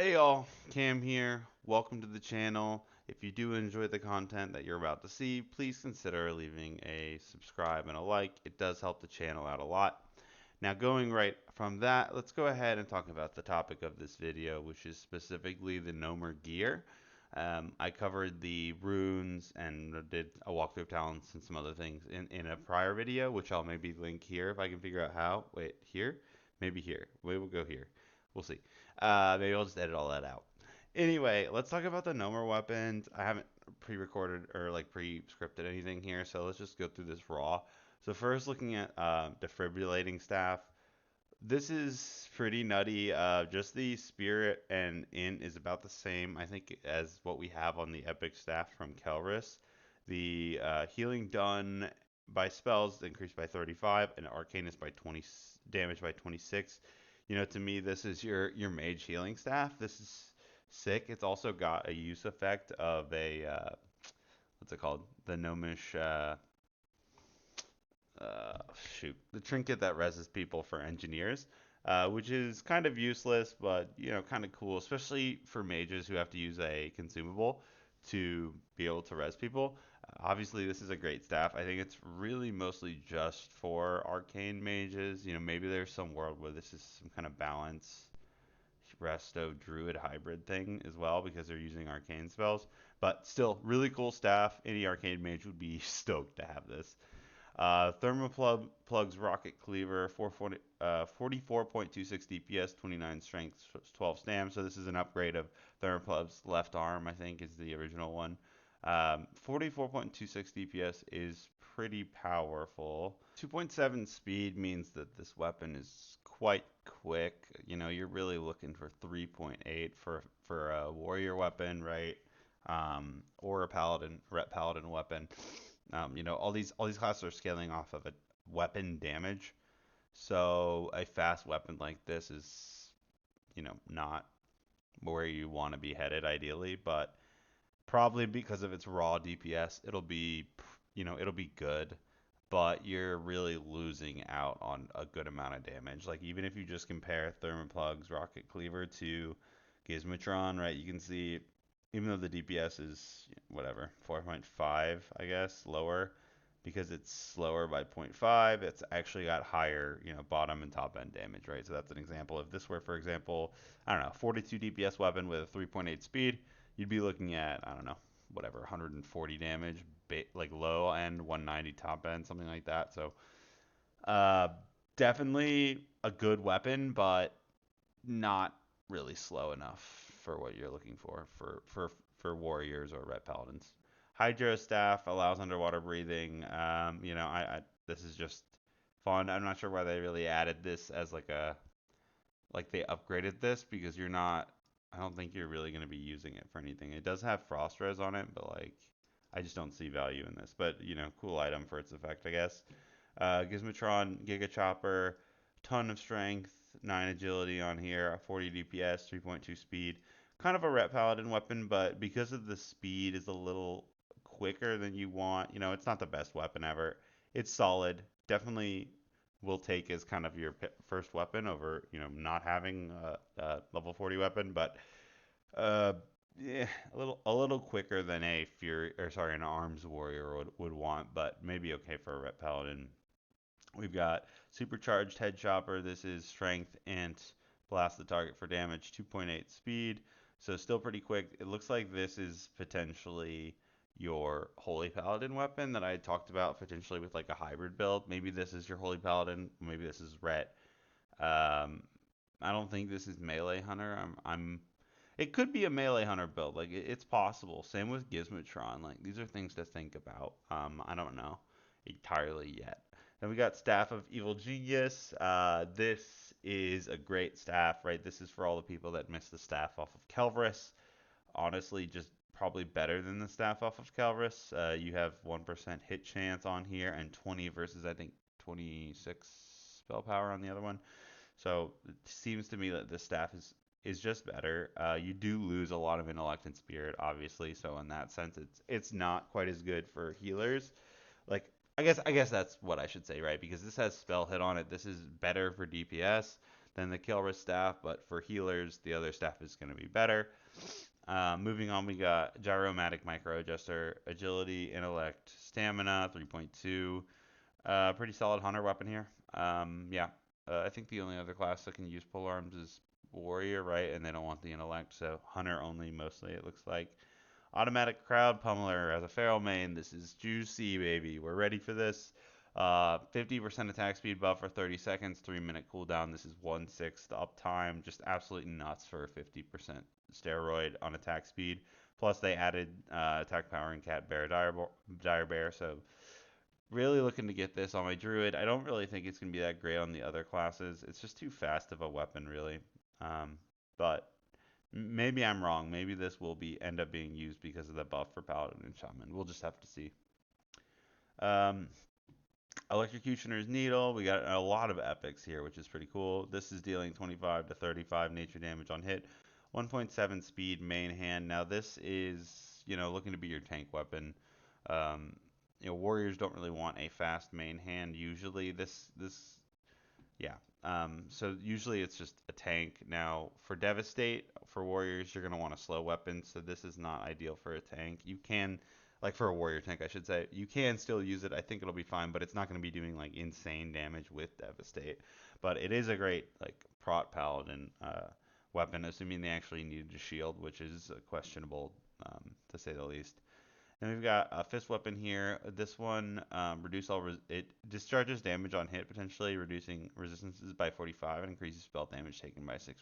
Hey y'all, Cam here. Welcome to the channel. If you do enjoy the content that you're about to see, please consider leaving a subscribe and a like. It does help the channel out a lot. Now, going right from that, let's go ahead and talk about the topic of this video, which is specifically the Gnomer gear. I covered the runes and did a walkthrough of talents and some other things in a prior video, which I'll maybe link here if I can figure out how. Wait, here? Maybe here. Maybe we'll go here. We'll see. Maybe I'll just edit all that out. Anyway, let's talk about the Gnomer weapons. I haven't pre-recorded or like pre-scripted anything here, so let's just go through this raw. So first, looking at defibrillating staff. This is pretty nutty. Just the spirit and int is about the same, I think, as what we have on the epic staff from Kelris. The healing done by spells increased by 35, and arcane is by 20 damage by 26. You know, to me, this is your mage healing staff. This is sick. It's also got a use effect of a what's it called? The gnomish uh, shoot, the trinket that reses people for engineers, which is kind of useless, but kind of cool, especially for mages who have to use a consumable to be able to res people. Obviously, this is a great staff. I think it's really mostly just for arcane mages. Maybe there's some world where this is some kind of balance resto druid hybrid thing as well because they're using arcane spells. But still, really cool staff. Any arcane mage would be stoked to have this. Thermoplugs Rocket Cleaver, 44.26 DPS, 29 strength, 12 stam. So this is an upgrade of Thermoplug's left arm, I think, is the original one. 44.26 DPS is pretty powerful. 2.7 speed means that this weapon is quite quick. You're really looking for 3.8 for a warrior weapon, right? Or a ret paladin weapon. All these classes are scaling off of a weapon damage. So a fast weapon like this is, not where you want to be headed ideally, but probably because of its raw DPS, it'll be good, but you're really losing out on a good amount of damage. Like even if you just compare Thermoplug's Rocket Cleaver to Gizmotron, right? You can see even though the DPS is whatever 4.5, I guess, lower because it's slower by 0.5, it's actually got higher, bottom and top end damage, right? So that's an example. If this were, for example, I don't know, 42 DPS weapon with a 3.8 speed, you'd be looking at, I don't know, whatever, 140 damage, like low end, 190 top end, something like that. So, uh, definitely a good weapon, but not really slow enough for what you're looking for warriors or ret paladins. Hydro staff allows underwater breathing. This is just fun. I'm not sure why they really added this as like they upgraded this because you're not. I don't think you're really going to be using it for anything. It does have frost res on it, but like I just don't see value in this. But cool item for its effect, I guess. Gizmotron, Giga Chopper, ton of strength, 9 agility on here, 40 DPS, 3.2 speed. Kind of a ret paladin weapon, but because of the speed is a little quicker than you want, it's not the best weapon ever. It's solid. Definitely will take as kind of your first weapon over, not having a level 40 weapon, but uh, yeah, a little quicker than a fury or sorry, an arms warrior would want, but maybe okay for a ret paladin. We've got supercharged head chopper. This is strength and blast the target for damage, 2.8 speed. So still pretty quick. It looks like this is potentially your holy paladin weapon that I talked about potentially with like a hybrid build. Maybe this is your holy paladin. Maybe this is ret. Um, I don't think this is melee hunter. It could be a melee hunter build. Like it's possible. Same with Gizmotron. Like these are things to think about. I don't know entirely yet. Then we got Staff of Evil Genius. This is a great staff, right? This is for all the people that missed the staff off of Kelvris. Honestly, just probably better than the staff off of Kelvris. You have 1% hit chance on here and 20 versus I think 26 spell power on the other one. So it seems to me that this staff is just better. You do lose a lot of intellect and spirit, obviously. So in that sense, it's not quite as good for healers. Like I guess that's what I should say, right? Because this has spell hit on it. This is better for DPS. than the kill risk staff, but for healers, the other staff is going to be better. Moving on, we got Gyromatic Micro Adjuster, Agility, Intellect, Stamina, 3.2. Pretty solid hunter weapon here. Yeah, I think the only other class that can use pole arms is warrior, right? And they don't want the intellect, so hunter only mostly, it looks like. Automatic crowd pummeler as a feral main. This is juicy, baby. We're ready for this. 50% attack speed buff for 30 seconds, 3-minute cooldown. This is 1/6 uptime. Just absolutely nuts for a 50% steroid on attack speed. Plus, they added attack power in Cat Bear Dire Bear, so really looking to get this on my druid. I don't really think it's going to be that great on the other classes. It's just too fast of a weapon, really. But maybe I'm wrong. Maybe this will end up being used because of the buff for Paladin and Shaman. We'll just have to see. Um, Electrocutioner's Needle. We got a lot of epics here, which is pretty cool. This is dealing 25 to 35 nature damage on hit. 1.7 speed main hand. Now this is, looking to be your tank weapon. Um, warriors don't really want a fast main hand usually. Yeah. So usually it's just a tank. Now for Devastate, for warriors, you're going to want a slow weapon. So this is not ideal for a tank. You can, like for a warrior tank, I should say, you can still use it. I think it'll be fine, but it's not going to be doing like insane damage with Devastate. But it is a great like prot paladin weapon, assuming they actually needed a shield, which is questionable to say the least. Then we've got a fist weapon here. This one it discharges damage on hit, potentially reducing resistances by 45 and increases spell damage taken by 6%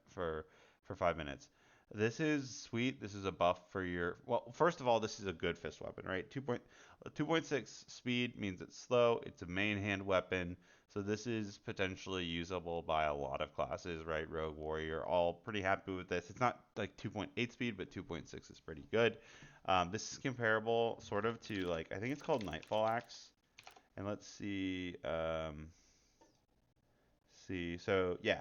for 5 minutes. This is sweet. This is a buff for your. Well, first of all, this is a good fist weapon, right? 2.6 speed means it's slow. It's a main hand weapon. So this is potentially usable by a lot of classes, right? Rogue, warrior, all pretty happy with this. It's not like 2.8 speed, but 2.6 is pretty good. This is comparable sort of to like, I think it's called Nightfall Axe. And let's see, so yeah,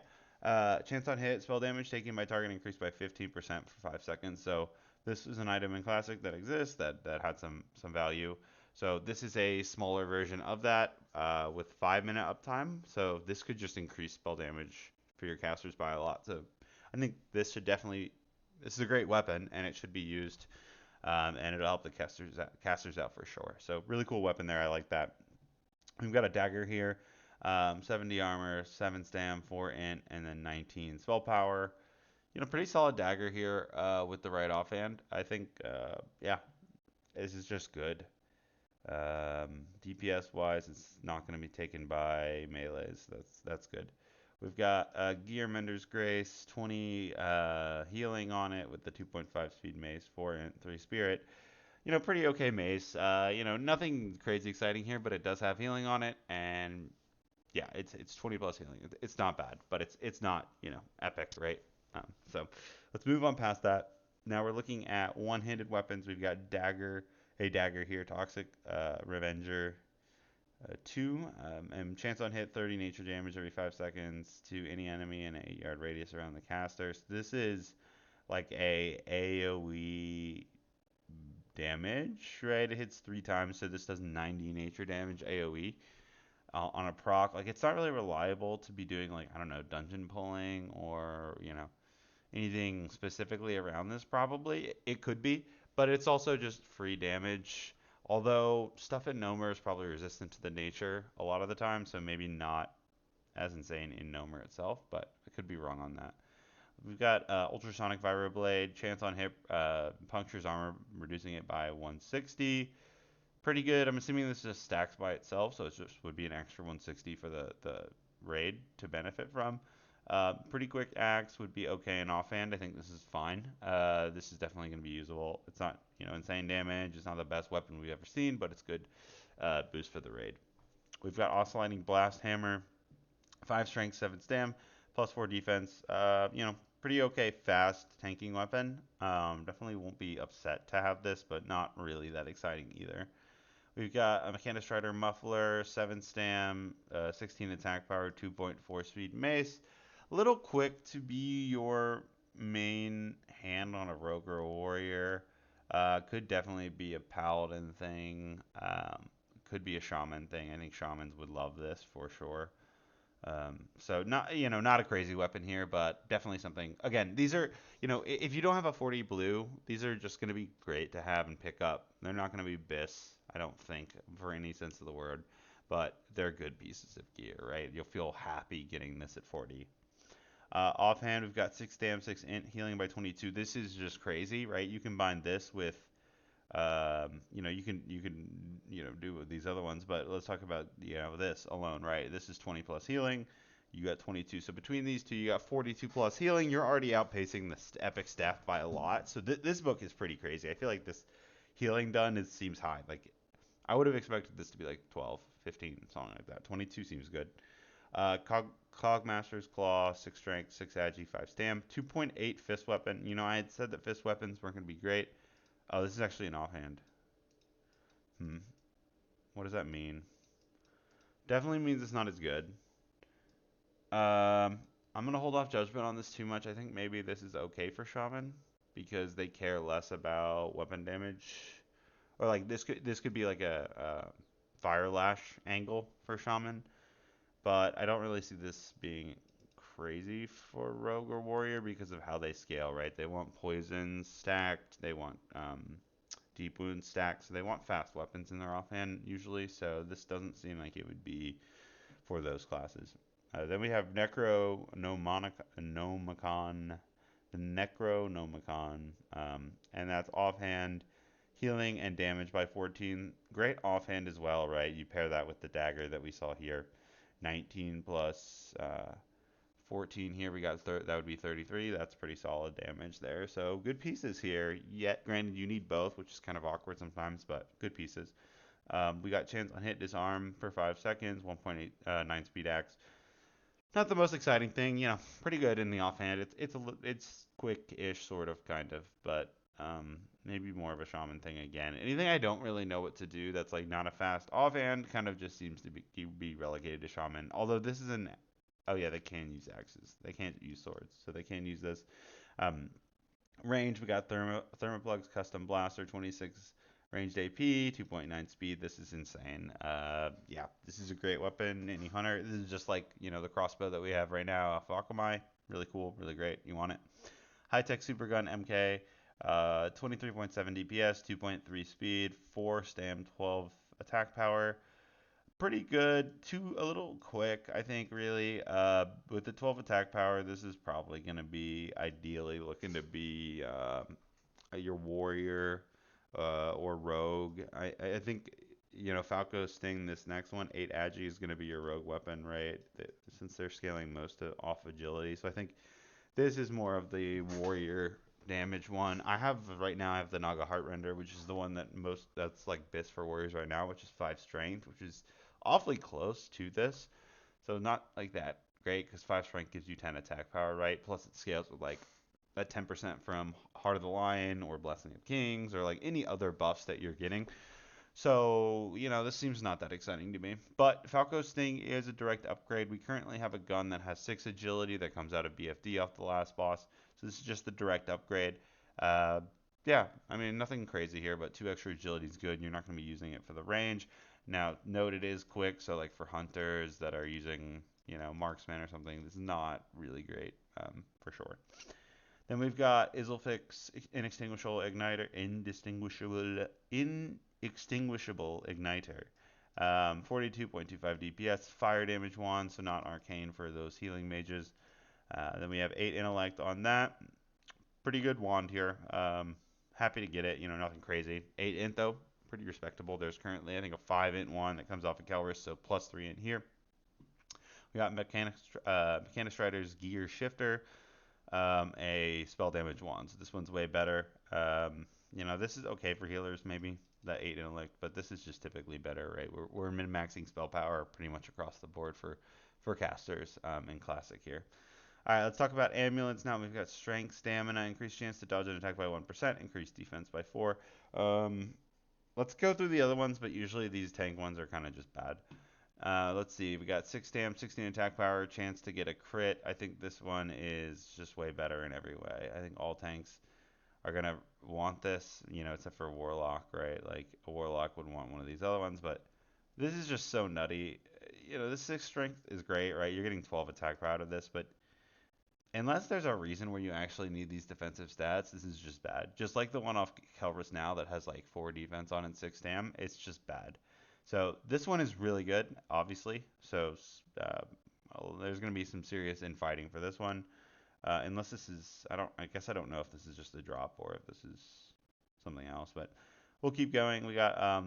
chance on hit, spell damage taken by target increased by 15% for 5 seconds. So this is an item in Classic that exists that had some value. So this is a smaller version of that with 5-minute uptime. So this could just increase spell damage for your casters by a lot. So I think this is a great weapon and it should be used. And it'll help the casters out for sure. So really cool weapon there. I like that. We've got a dagger here. 70 armor, 7 stam, 4 int, and then 19 spell power. Pretty solid dagger here with the right offhand. I think, yeah, this is just good. DPS wise, it's not going to be taken by melees. That's good. We've got Gear Mender's Grace, 20 healing on it with the 2.5 speed mace, 4 int, 3 spirit. Pretty okay mace. Nothing crazy exciting here, but it does have healing on it, and yeah, it's 20 plus healing. It's not bad, but it's not epic, right? So let's move on past that. Now we're looking at one-handed weapons. We've got a dagger here, Toxic Revenger 2, and chance on hit 30 nature damage every 5 seconds to any enemy in an 8-yard radius around the caster. So this is like a AoE damage, right? It hits 3 times, so this does 90 nature damage AoE on a proc. Like, it's not really reliable to be doing, like, I don't know, dungeon pulling or, anything specifically around this, probably. It could be, but it's also just free damage. Although stuff in Gnomer is probably resistant to the nature a lot of the time, so maybe not as insane in Gnomer itself, but I could be wrong on that. We've got Ultrasonic Vibroblade, chance on hit, punctures armor, reducing it by 160. Pretty good. I'm assuming this just stacks by itself, so it just would be an extra 160 for the raid to benefit from. Pretty quick axe would be okay in offhand. I think this is fine. This is definitely going to be usable. It's not insane damage. It's not the best weapon we've ever seen, but it's good boost for the raid. We've got Oscillating Blast Hammer, 5 strength, 7 stam, plus 4 defense. Pretty okay fast tanking weapon. Definitely won't be upset to have this, but not really that exciting either. We've got a Mechanic Strider Muffler, 7 stam, 16 attack power, 2.4 speed mace. A little quick to be your main hand on a rogue or a warrior. Could definitely be a paladin thing. Could be a shaman thing. I think shamans would love this for sure. So not not a crazy weapon here, but definitely something. Again, these are if you don't have a 40 blue, these are just going to be great to have and pick up. They're not going to be bis, I don't think, for any sense of the word, but they're good pieces of gear, right? You'll feel happy getting this at 40. Offhand, we've got 6 stam, 6 int, healing by 22. This is just crazy, right? You combine this with you can do with these other ones, but let's talk about this alone, right? This is 20 plus healing. You got 22, so between these two, you got 42 plus healing. You're already outpacing the epic staff by a lot. So this book is pretty crazy. I feel like this healing done seems high. Like I would have expected this to be like 12, 15, something like that. 22 seems good. Cogmaster's Claw, 6 strength, 6 agi, 5 stam, 2.8 fist weapon. I had said that fist weapons weren't going to be great. Oh, this is actually an offhand. Hmm. What does that mean? Definitely means it's not as good. I'm gonna hold off judgment on this too much. I think maybe this is okay for Shaman because they care less about weapon damage, or like this could be like a fire lash angle for Shaman, but I don't really see this being crazy for Rogue or Warrior because of how they scale. Right? They want poison stacked. They want deep wound stacks. So they want fast weapons in their offhand usually. So this doesn't seem like it would be for those classes. Then we have Nomicon, the Necronomicon, and that's offhand healing and damage by 14. Great offhand as well, right? You pair that with the dagger that we saw here, 19 plus 14 here. We got that would be 33. That's pretty solid damage there. So good pieces here. Yet, granted, you need both, which is kind of awkward sometimes, but good pieces. We got chance on hit disarm for 5 seconds, 1.89 speed axe. Not the most exciting thing, pretty good in the offhand. It's quick-ish, sort of, kind of, but maybe more of a shaman thing again. Anything I don't really know what to do that's like not a fast offhand kind of just seems to be relegated to shaman. Although this is an oh yeah, they can use axes. They can't use swords, so they can use this. Um, Range, we got Thermoplugs Custom Blaster, 26 ranged AP, 2.9 speed. This is insane. Yeah, this is a great weapon. Any hunter, this is just like, the crossbow that we have right now off Akamai. Really cool, really great. You want it. High-tech Supergun MK, 23.7 DPS, 2.3 speed, 4 stam, 12 attack power, pretty good. A little quick, I think, really. With the 12 attack power, this is probably going to be ideally looking to be your warrior or rogue. I think, Falco's Sting, this next one, 8 agi is going to be your rogue weapon, right? Since they're scaling most off agility. So I think this is more of the warrior damage one. Right now I have the Naga Heartrender, which is the one that's like BIS for warriors right now, which is 5 strength, which is awfully close to this. So not like that great because 5 strength gives you 10 attack power, right? Plus it scales with like that 10% from Heart of the Lion or Blessing of Kings or like any other buffs that you're getting. So, this seems not that exciting to me. But Falco's Sting is a direct upgrade. We currently have a gun that has 6 agility that comes out of BFD off the last boss. So this is just the direct upgrade. Uh, yeah, I mean, nothing crazy here, but 2 extra agility is good. And you're not going to be using it for the range. Now, note it is quick, so like for hunters that are using, marksman or something, this is not really great, for sure. Then we've got Izzlefix Inextinguishable Igniter. 42.25 DPS, fire damage 1, so not arcane for those healing mages. Then we have 8 intellect on that. Pretty good wand here. Happy to get it, nothing crazy. 8 int though, pretty respectable. There's currently, I think, a 5 int one that comes off of Kelris, so plus 3 int here. We got Mechanistrider's Gear Shifter, a spell damage wand. So this one's way better. This is okay for healers, maybe that 8 intellect, but this is just typically better, right? We're min-maxing spell power pretty much across the board for casters in Classic here. All right, let's talk about amulets now. We've got strength, stamina, increased chance to dodge an attack by 1%, increased defense by 4. Let's go through the other ones, but usually these tank ones are kind of just bad. Let's see. We got 6 stam, 16 attack power, chance to get a crit. I think this one is just way better in every way. I think all tanks are going to want this, except for Warlock, right? Like, a Warlock would want one of these other ones, but this is just so nutty. this 6 strength is great, right? You're getting 12 attack power out of this, but unless there's a reason where you actually need these defensive stats, this is just bad. Just like the one off Kelris now that has like 4 defense on and 6 stam, it's just bad. So this one is really good, obviously. So there's going to be some serious infighting for this one. Unless this is, I guess I don't know if this is just a drop or if this is something else, but we'll keep going. We got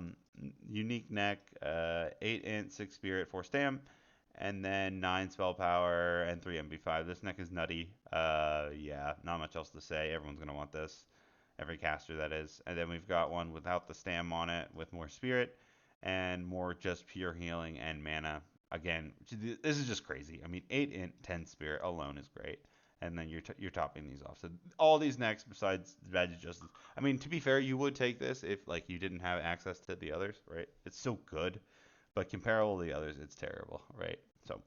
unique neck, 8 int, 6 spirit, 4 stam, and then 9 spell power and 3 MP5. This neck is nutty. Yeah, not much else to say. Everyone's gonna want this. Every caster that is. And then we've got one without the stam on it with more spirit and more just pure healing and mana. Again, this is just crazy. I mean, 8 int, 10 spirit alone is great. And then you're topping these off. So all these necks besides Badge of Justice. I mean, to be fair, you would take this if like you didn't have access to the others, right? It's still good, but comparable to the others, it's terrible, right? So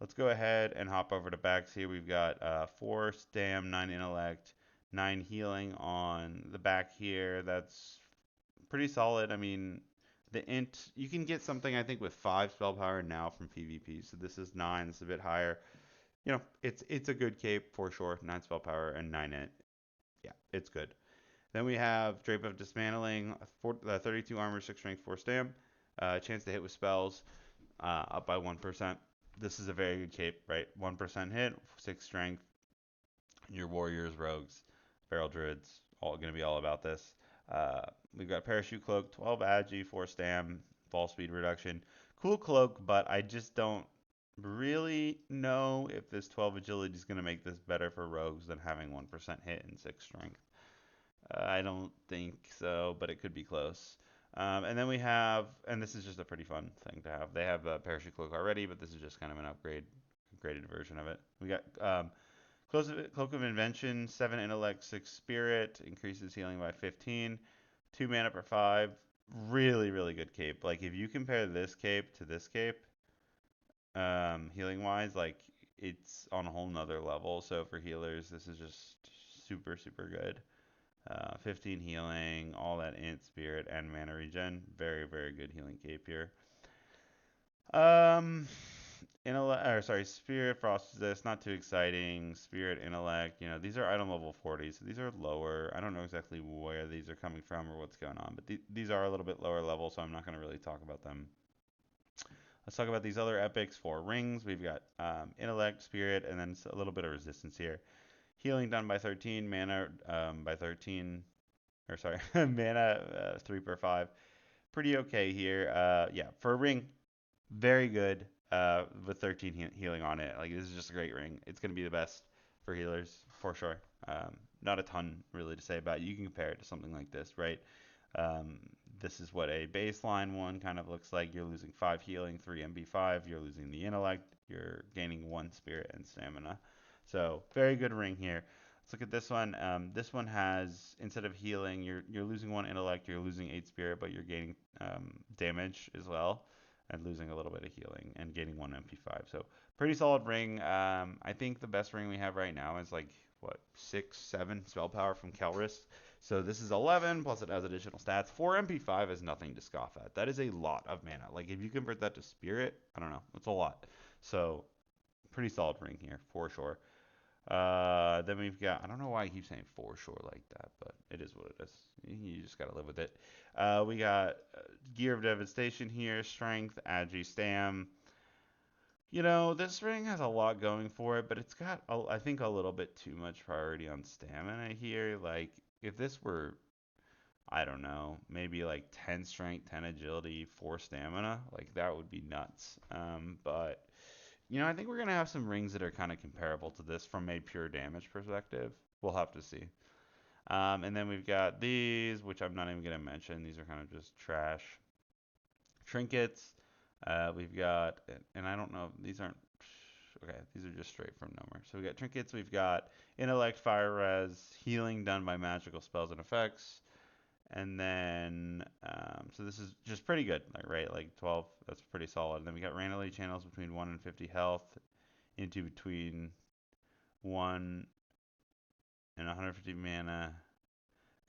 let's go ahead and hop over to backs here. We've got 4 stam, 9 intellect, 9 healing on the back here. That's pretty solid. I mean, the int, you can get something I think with 5 spell power now from PvP. So this is 9. It's a bit higher. It's a good cape for sure. 9 spell power and 9 int. Yeah, it's good. Then we have Drape of Dismantling, 32 armor, 6 strength, 4 stam. Chance to hit with spells, up by 1%. This is a very good cape, right? 1% hit, 6 strength. Your warriors, rogues, feral druids, all going to be all about this. We've got Parachute Cloak, 12 agi, 4 stam, fall speed reduction. Cool cloak, but I just don't really know if this 12 agility is going to make this better for rogues than having 1% hit and 6 strength. I don't think so, but it could be close. And then we have, and this is just a pretty fun thing to have. They have a Parachute Cloak already, but this is just kind of an upgraded version of it. We got Cloak of Invention, 7 intellect, 6 spirit, increases healing by 15, 2 mana per 5. Really, really good cape. Like if you compare this cape to this cape, healing wise, like it's on a whole nother level. So for healers, this is just super, super good. 15 healing, all that int, spirit, and mana regen. Very, very good healing cape here. Spirit Frost Resist, not too exciting. Spirit Intellect, these are item level 40, so these are lower. I don't know exactly where these are coming from or what's going on, but these are a little bit lower level, so I'm not going to really talk about them. Let's talk about these other epics for rings. We've got Intellect, Spirit, and then a little bit of resistance here. Healing done by 13, mana by 13, or sorry, mana 3 per 5. Pretty okay here. Yeah, for a ring, very good with 13 healing on it. Like, this is just a great ring. It's going to be the best for healers, for sure. Not a ton, really, to say about it. You can compare it to something like this, right? This is what a baseline one kind of looks like. You're losing 5 healing, 3 MB5. You're losing the intellect. You're gaining 1 spirit and stamina. So, very good ring here. Let's look at this one. This one has, instead of healing, you're losing 1 intellect, you're losing 8 spirit, but you're gaining damage as well, and losing a little bit of healing, and gaining 1 MP5. So, pretty solid ring. I think the best ring we have right now is like, what, 6, 7 spell power from Kelris. So this is 11, plus it has additional stats. 4 MP5 is nothing to scoff at. That is a lot of mana. Like, if you convert that to spirit, I don't know, that's a lot. So, pretty solid ring here, for sure. Then we've got, I don't know why I keep saying for sure like that, but it is what it is. You just gotta live with it. We got Gear of Devastation here, Strength, Agi, Stam. This ring has a lot going for it, but it's got, I think, a little bit too much priority on stamina here. Like, if this were, I don't know, maybe like 10 strength, 10 agility, 4 stamina, like that would be nuts. But I think we're gonna have some rings that are kind of comparable to this from a pure damage perspective. We'll have to see. And then we've got these, which I'm not even gonna mention. These are kind of just trash. Trinkets. We've got, and I don't know, these aren't, okay, these are just straight from Gnomer. So we got trinkets, we've got intellect, fire res, healing done by magical spells and effects. And then, so this is just pretty good, right? Like 12, that's pretty solid. And then we got randomly channels between 1 and 50 health into between 1 and 150 mana.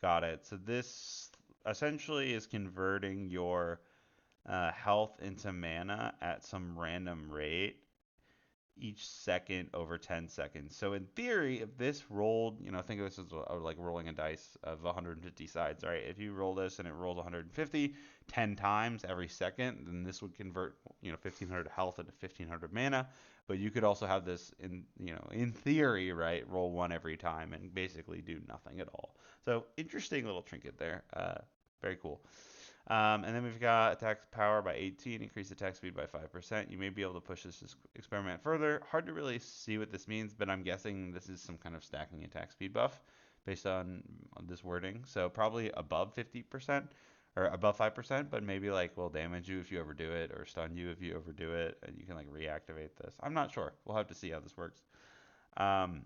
Got it. So this essentially is converting your health into mana at some random rate each second over 10 seconds. So in theory, if this rolled, think of this as like rolling a dice of 150 sides, right? If you roll this and it rolls 150 10 times every second, then this would convert, 1500 health into 1500 mana. But you could also have this in theory, right, roll one every time and basically do nothing at all. So interesting little trinket there. Very cool. And then we've got attack power by 18, increase attack speed by 5%. You may be able to push this experiment further. Hard to really see what this means, but I'm guessing this is some kind of stacking attack speed buff based on this wording. So probably above 50% or above 5%, but maybe like will damage you if you overdo it or stun you if you overdo it, and you can like reactivate this. I'm not sure. We'll have to see how this works. Um,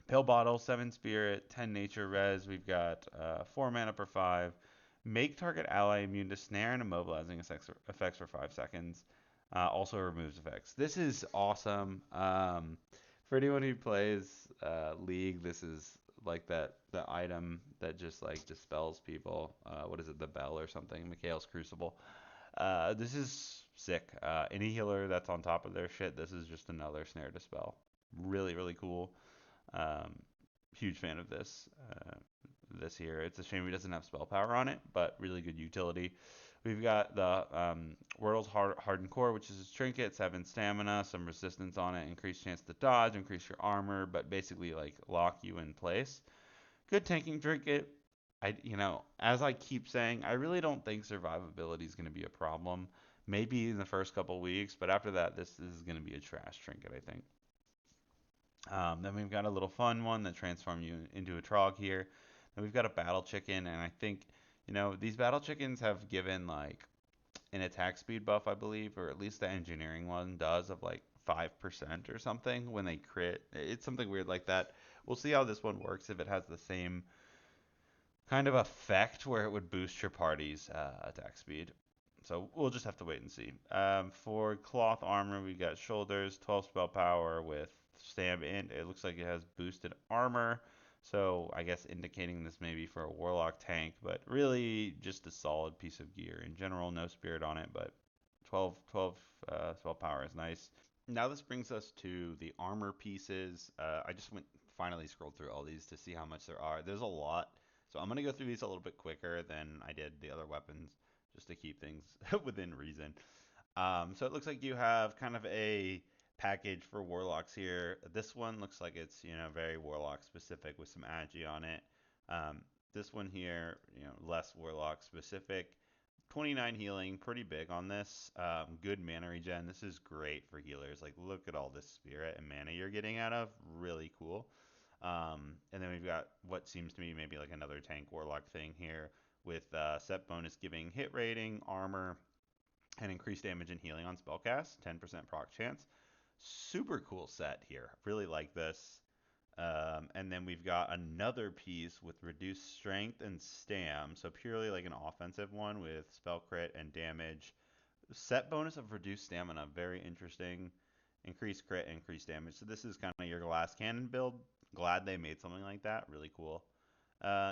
Pill Bottle, 7 Spirit, 10 Nature Res. We've got 4 mana per 5. Make target ally immune to snare and immobilizing effects for 5 seconds. Also removes effects. This is awesome. For anyone who plays League, this is like the item that just like dispels people. What is it? The Bell or something? Mikhail's Crucible. This is sick. Any healer that's on top of their shit, this is just another snare dispel. Really, really cool. Um, Huge fan of this here. It's a shame he doesn't have spell power on it, but really good utility. We've got the Wordle's Hardened Core, which is a trinket, 7 stamina, some resistance on it, increased chance to dodge, increase your armor, but basically like lock you in place. Good tanking trinket. As I keep saying, I really don't think survivability is going to be a problem. Maybe in the first couple weeks, but after that, this is going to be a trash trinket, I think. Then we've got a little fun one that transforms you into a trog here. Then we've got a battle chicken, and I think, these battle chickens have given like an attack speed buff, I believe, or at least the engineering one does of like 5% or something when they crit. It's something weird like that. We'll see how this one works if it has the same kind of effect where it would boost your party's attack speed. So we'll just have to wait and see. For cloth armor, we got shoulders, 12 spell power with stam int. It looks like it has boosted armor. So I guess indicating this may be for a warlock tank, but really just a solid piece of gear. In general, no spirit on it, but 12 spell power is nice. Now this brings us to the armor pieces. I just finally scrolled through all these to see how much there are. There's a lot. So I'm going to go through these a little bit quicker than I did the other weapons just to keep things within reason. So it looks like you have kind of a package for warlocks here. This one looks like it's very warlock specific with some agi on it. This one here, less warlock specific. 29 healing, pretty big on this. Good mana regen. This is great for healers. Like, look at all this spirit and mana you're getting out of. Really cool. And then we've got what seems to me maybe like another tank warlock thing here with set bonus giving hit rating, armor, and increased damage and healing on spellcast. 10% proc chance. Super cool set here. Really like this. And then we've got another piece with reduced strength and stam, so purely like an offensive one with spell crit and damage. Set bonus of reduced stamina, very interesting. Increased crit, increased damage. So this is kind of your glass cannon build. Glad they made something like that. Really cool.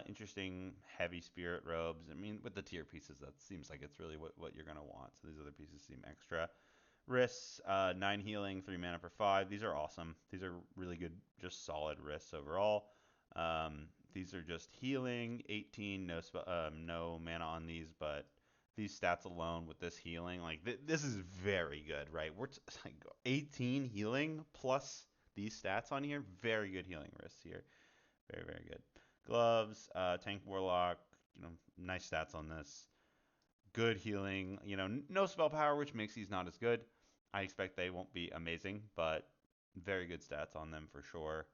Interesting heavy spirit robes. I mean, with the tier pieces, that seems like it's really what you're gonna want. So these other pieces seem extra. Wrists, 9 healing, 3 mana for 5. These are awesome. These are really good, just solid wrists overall. These are just healing, 18, no mana on these, but these stats alone with this healing, like this is very good, right? We're like 18 healing plus these stats on here. Very good healing wrists here. Very, very good. Gloves, tank warlock, nice stats on this. Good healing, no spell power, which makes these not as good. I expect they won't be amazing, but very good stats on them for sure.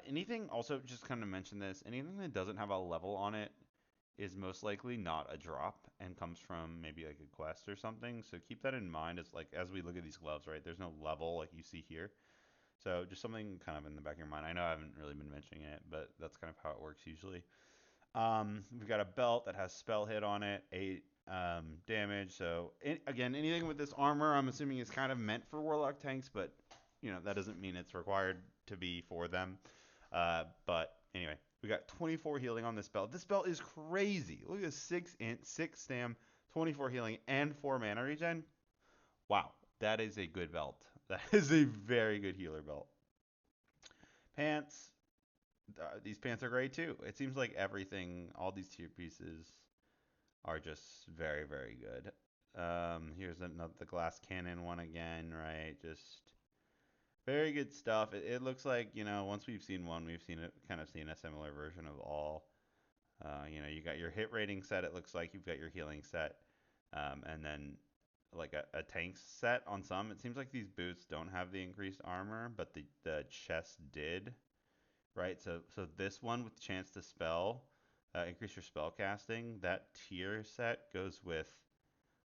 Anything, also, just kind of mention this, anything that doesn't have a level on it is most likely not a drop and comes from maybe like a quest or something. So keep that in mind as we look at these gloves, right? There's no level like you see here. So just something kind of in the back of your mind. I know I haven't really been mentioning it, but that's kind of how it works usually. We've got a belt that has spell hit on it, 8 damage. So again, anything with this armor, I'm assuming is kind of meant for warlock tanks, but that doesn't mean it's required to be for them. But anyway, we got 24 healing on this belt. This belt is crazy. Look at this, 6 int, 6 stam, 24 healing, and 4 mana regen. Wow, that is a good belt. That is a very good healer belt. Pants. These pants are great too. It seems like everything, all these tier pieces are just very, very good. Here's another the glass cannon one again, right? Just very good stuff. It looks like, once we've seen one, we've seen it kind of seen a similar version of all. You got your hit rating set. It looks like you've got your healing set, and then like a tank set on some. It seems like these boots don't have the increased armor, but the chest did, right? So this one with chance to spell, increase your spell casting. That tier set goes with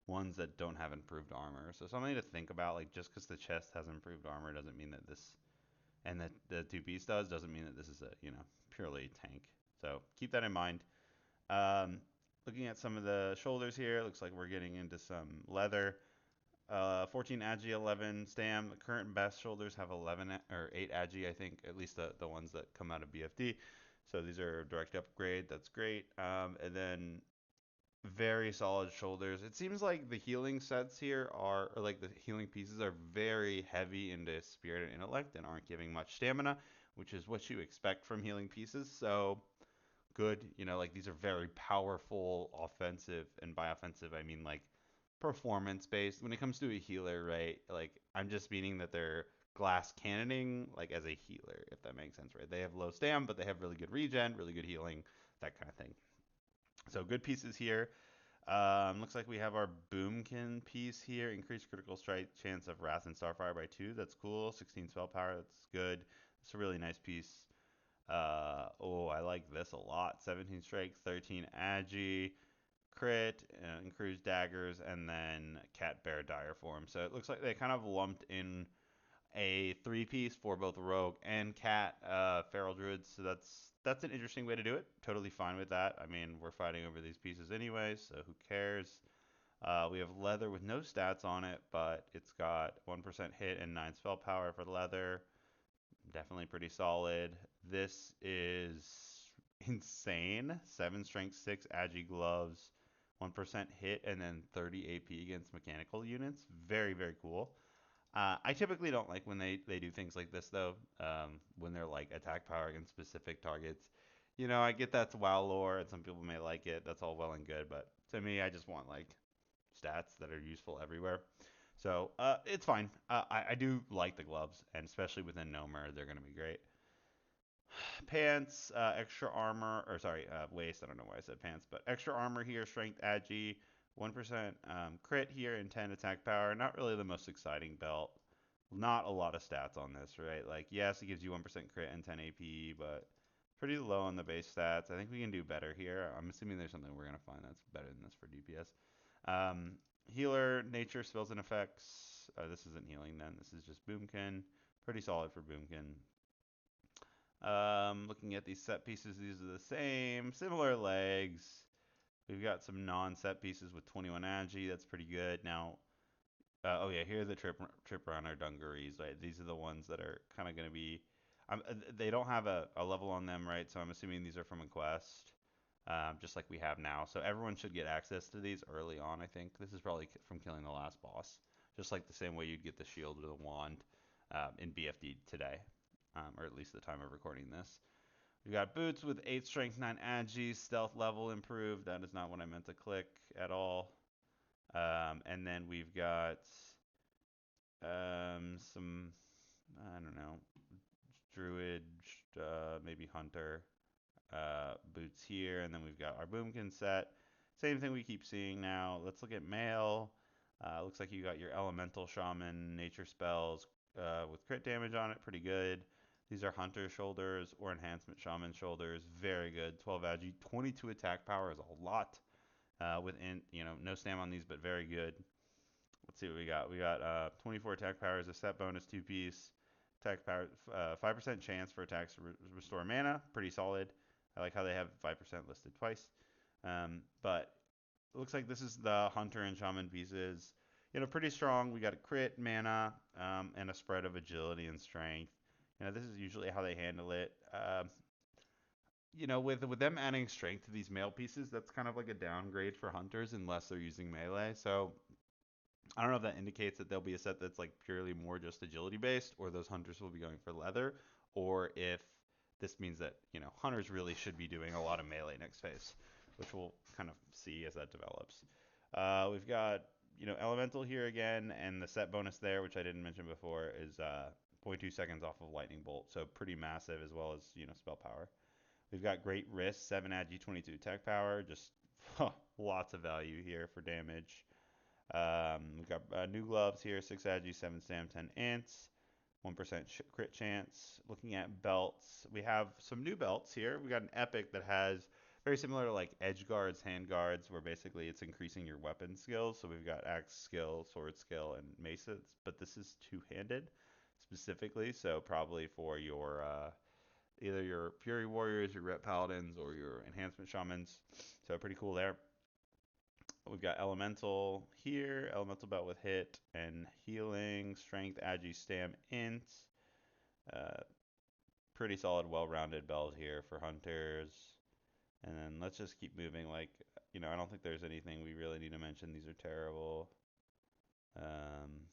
ones that don't have improved armor. So something to think about. Like just because the chest has improved armor doesn't mean that this and that the two piece doesn't mean that this is a purely tank. So keep that in mind. Um, Looking at some of the shoulders here, looks like we're getting into some leather. 14 agi, 11 stam. The current best shoulders have 11 or 8 agi, I think, at least the ones that come out of BFD. So these are direct upgrade. That's great. And then very solid shoulders. It seems like the healing sets here or like the healing pieces are very heavy into spirit and intellect and aren't giving much stamina, which is what you expect from healing pieces. So good. Like these are very powerful offensive, and by offensive I mean like performance based. When it comes to a healer, right? Like I'm just meaning that they're glass cannoning like as a healer, if that makes sense, right? They have low stam, but they have really good regen, really good healing, that kind of thing. So good pieces here. Looks like we have our Boomkin piece here. Increased critical strike chance of Wrath and Starfire by 2. That's cool. 16 spell power. That's good. It's a really nice piece. I like this a lot. 17 strike, 13 agi, crit, increased daggers, and then cat bear dire form. So it looks like they kind of lumped in a three-piece for both rogue and cat feral druids. So that's an interesting way to do it. Totally fine with that. I mean, we're fighting over these pieces anyway, so who cares? We have leather with no stats on it, but it's got 1% hit and 9 spell power for leather. Definitely pretty solid. This is insane. 7 strength, 6 agi gloves, 1% hit, and then 30 AP against mechanical units. Very, very cool. I typically don't like when they do things like this though. When they're like attack power against specific targets. I get that's WoW lore, and some people may like it. That's all well and good, but to me, I just want like stats that are useful everywhere. So it's fine. I do like the gloves, and especially within Gnomer, they're going to be great. Pants, extra armor, or sorry, waist. I don't know why I said pants, but extra armor here, strength agi, 1% crit here, and 10 attack power. Not really the most exciting belt. Not a lot of stats on this, right? Like, yes, it gives you 1% crit and 10 AP, but pretty low on the base stats. I think we can do better here. I'm assuming there's something we're going to find that's better than this for DPS. Um, Healer, nature, spells and effects. This isn't healing then. This is just Boomkin. Pretty solid for Boomkin. Looking at these set pieces, these are the same. Similar legs. We've got some non-set pieces with 21 agi. That's pretty good. Now, oh yeah, here are the trip runner dungarees. Right, these are the ones that are kind of going to be. They don't have a level on them, right? So I'm assuming these are from a quest, just like we have now. So everyone should get access to these early on. I think this is probably from killing the last boss, just like the same way you'd get the shield or the wand in BFD today, or at least the time of recording this. We've got boots with 8 strength, 9 agi, stealth level improved. That is not what I meant to click at all. And then we've got some, I don't know, druid, maybe hunter boots here. And then we've got our boomkin set. Same thing we keep seeing now. Let's look at mail. Looks like you got your elemental shaman nature spells with crit damage on it. Pretty good. These are hunter shoulders or enhancement shaman shoulders. Very good. 12 agi, 22 attack power is a lot. Within, no stam on these, but very good. Let's see what we got. We got 24 attack power as a set bonus, 2-piece. Attack power, 5% chance for attacks to restore mana. Pretty solid. I like how they have 5% listed twice. But it looks like this is the hunter and shaman pieces. Pretty strong. We got a crit, mana, and a spread of agility and strength. This is usually how they handle it. with them adding strength to these mail pieces, that's kind of like a downgrade for hunters unless they're using melee. So I don't know if that indicates that there'll be a set that's like purely more just agility based, or those hunters will be going for leather, or if this means that, hunters really should be doing a lot of melee next phase, which we'll kind of see as that develops. We've got, elemental here again, and the set bonus there, which I didn't mention before, is zero point 0.2 seconds off of lightning bolt, so pretty massive as well as, spell power. We've got great wrist, 7 agi, 22 tech power, just lots of value here for damage. We've got new gloves here, 6 agi, 7 stam, 10 ants, 1% crit chance. Looking at belts, we have some new belts here. We got an epic that has very similar to like edge guards, hand guards, where basically it's increasing your weapon skills. So we've got axe skill, sword skill, and mace, but this is two-handed specifically. So probably for your either your fury warriors, your ret paladins, or your enhancement shamans. So pretty cool there. We've got elemental here, elemental belt with hit and healing, strength, agi, stam, int. Uh, Pretty solid, well-rounded belt here for hunters. And then let's just keep moving. Like, I don't think there's anything we really need to mention. These are terrible. Um,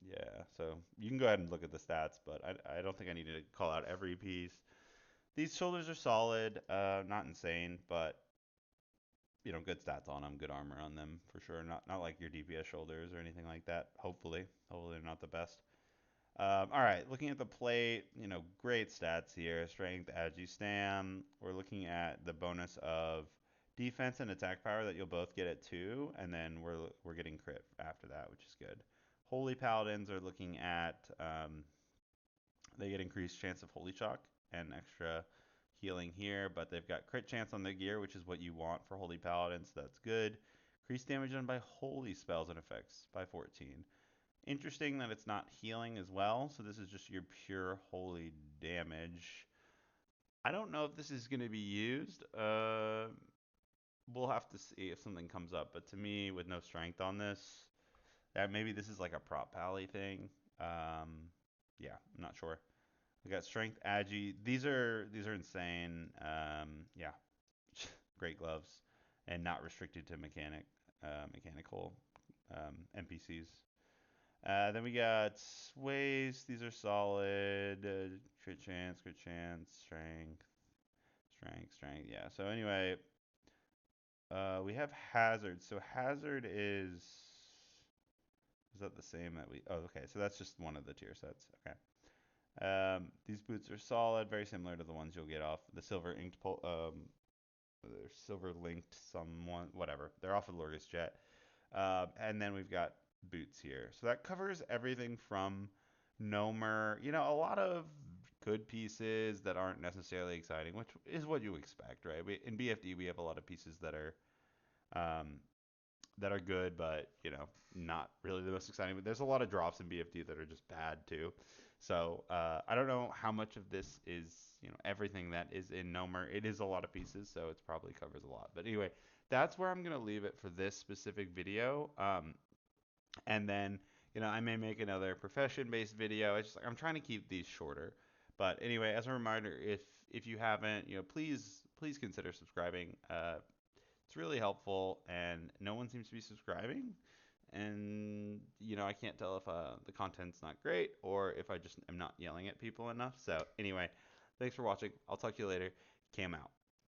yeah, so you can go ahead and look at the stats, but I don't think I need to call out every piece. These shoulders are solid, not insane, but good stats on them, good armor on them for sure. Not like your DPS shoulders or anything like that. Hopefully they're not the best. All right, looking at the plate, great stats here. Strength, agi, stam. We're looking at the bonus of defense and attack power that you'll both get at 2, and then we're getting crit after that, which is good. Holy paladins are looking at they get increased chance of holy shock and extra healing here, but they've got crit chance on their gear, which is what you want for holy paladins. So that's good. Increased damage done by holy spells and effects by 14. Interesting that it's not healing as well, so this is just your pure holy damage. I don't know if this is going to be used. We'll have to see if something comes up, but to me, with no strength on this, that maybe this is like a prop pally thing. Yeah, I'm not sure. We got strength, agi. These are insane. Yeah, great gloves, and not restricted to mechanical NPCs. Then we got sways. These are solid. Crit chance, strength. Yeah. So anyway, we have hazard. So hazard is that the same that we? Oh, okay. So that's just one of the tier sets. Okay. These boots are solid, very similar to the ones you'll get off the silver inked they're silver linked someone, whatever. They're off of Lorgus Jet. And then we've got boots here. So that covers everything from Gnomer, a lot of good pieces that aren't necessarily exciting, which is what you expect, right? In BFD, we have a lot of pieces um, that are good, but not really the most exciting. But there's a lot of drops in BFD that are just bad too. So I don't know how much of this is everything that is in Gnomer. It is a lot of pieces, so it probably covers a lot. But anyway, that's where I'm gonna leave it for this specific video. And then I may make another profession-based video. It's just like I'm trying to keep these shorter. But anyway, as a reminder, if you haven't, please consider subscribing. It's really helpful, and no one seems to be subscribing. And I can't tell if the content's not great or if I just am not yelling at people enough. So anyway, thanks for watching. I'll talk to you later. Cam out.